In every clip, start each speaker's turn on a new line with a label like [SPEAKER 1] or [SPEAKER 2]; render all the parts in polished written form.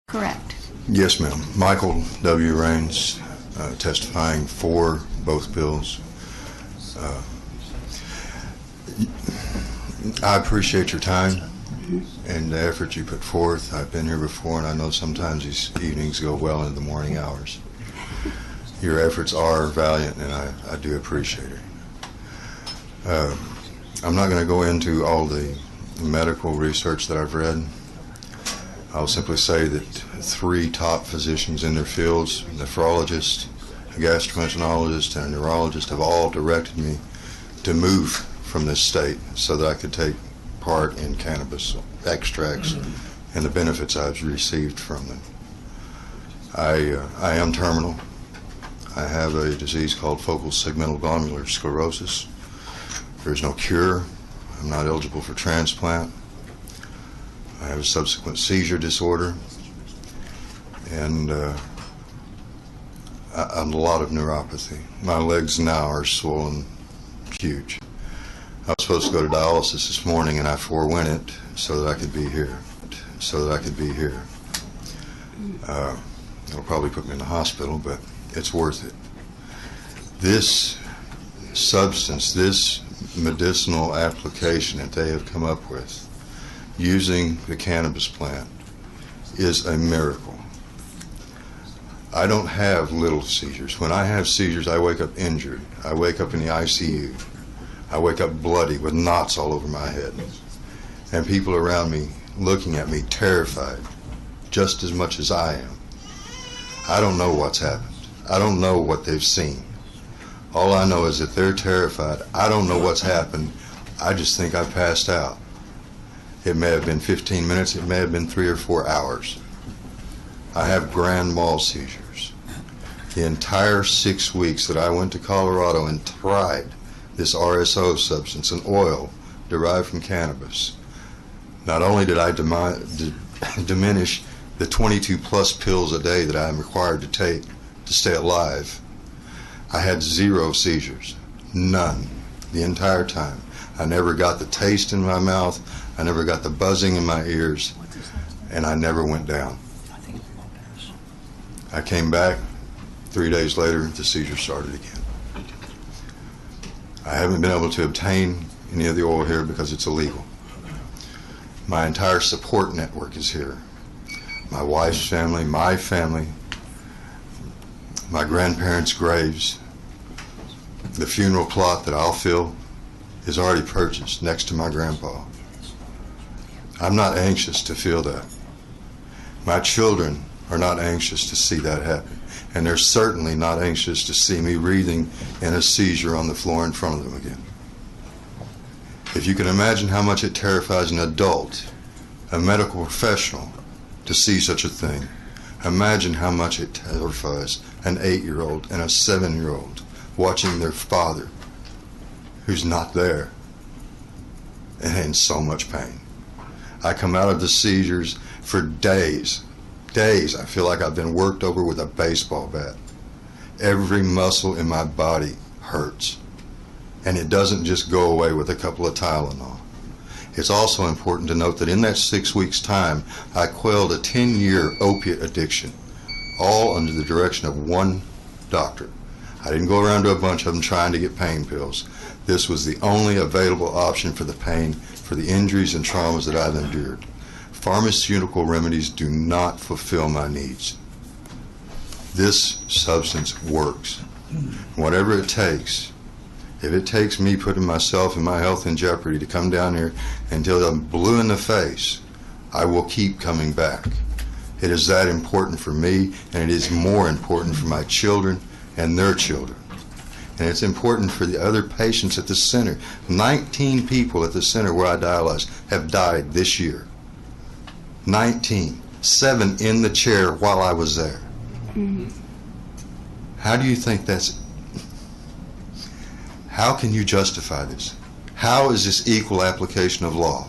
[SPEAKER 1] Correct.
[SPEAKER 2] Yes, ma'am. Michael W. Raines, testifying for both bills. I appreciate your time and the effort you put forth. I've been here before, and I know sometimes these evenings go well into the morning hours. Your efforts are valiant, and I do appreciate it. I'm not going to go into all the medical research that I've read. I'll simply say that 3 top physicians in their fields, a nephrologist, a gastroenterologist, and a neurologist, have all directed me to move from this state so that I could take part in cannabis extracts and the benefits I've received from them. I am terminal. I have a disease called focal segmental glomerular sclerosis. There's no cure. I'm not eligible for transplant. I have a subsequent seizure disorder and a lot of neuropathy. My legs now are swollen huge. I was supposed to go to dialysis this morning, and I forewent it so that I could be here. It'll probably put me in the hospital, but it's worth it. This substance, this medicinal application that they have come up with using the cannabis plant is a miracle. I don't have little seizures. When I have seizures, I wake up injured. I wake up in the ICU. I wake up bloody with knots all over my head. And people around me looking at me terrified, just as much as I am. I don't know what's happened. I don't know what they've seen. All I know is that they're terrified. I don't know what's happened. I just think I passed out. It may have been 15 minutes. It may have been 3 or 4 hours. I have grand mal seizures. The entire 6 weeks that I went to Colorado and tried this RSO substance, an oil derived from cannabis, not only did I diminish the 22 plus pills a day that I'm required to take to stay alive, I had 0 seizures. None. The entire time. I never got the taste in my mouth. I never got the buzzing in my ears. And I never went down. I came back. 3 days later, the seizure started again. I haven't been able to obtain any of the oil here because it's illegal. My entire support network is here. My wife's family, my family, my grandparents' graves. The funeral plot that I'll fill is already purchased next to my grandpa. I'm not anxious to feel that. My children are not anxious to see that happen. And they're certainly not anxious to see me breathing in a seizure on the floor in front of them again. If you can imagine how much it terrifies an adult, a medical professional, to see such a thing, imagine how much it terrifies an 8-year-old and a 7-year-old watching their father, who's not there, and in so much pain. I come out of the seizures for days. I feel like I've been worked over with a baseball bat. Every muscle in my body hurts. And it doesn't just go away with a couple of Tylenol. It's also important to note that in that 6 weeks' time, I quelled a 10-year opiate addiction, all under the direction of one doctor. I didn't go around to a bunch of them trying to get pain pills. This was the only available option for the pain, for the injuries and traumas that I've endured. Pharmaceutical remedies do not fulfill my needs. This substance works. Whatever it takes, if it takes me putting myself and my health in jeopardy to come down here until I'm blue in the face, I will keep coming back. It is that important for me, and it is more important for my children and their children. And it's important for the other patients at the center. 19 people at the center where I dialyze have died this year. 19. 7 in the chair while I was there. How do you think that's... How can you justify this? How is this equal application of law?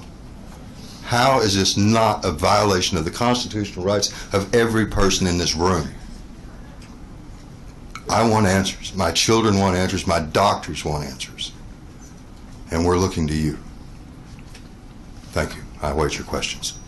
[SPEAKER 2] How is this not a violation of the constitutional rights of every person in this room? I want answers. My children want answers. My doctors want answers. And we're looking to you. Thank you. I await your questions.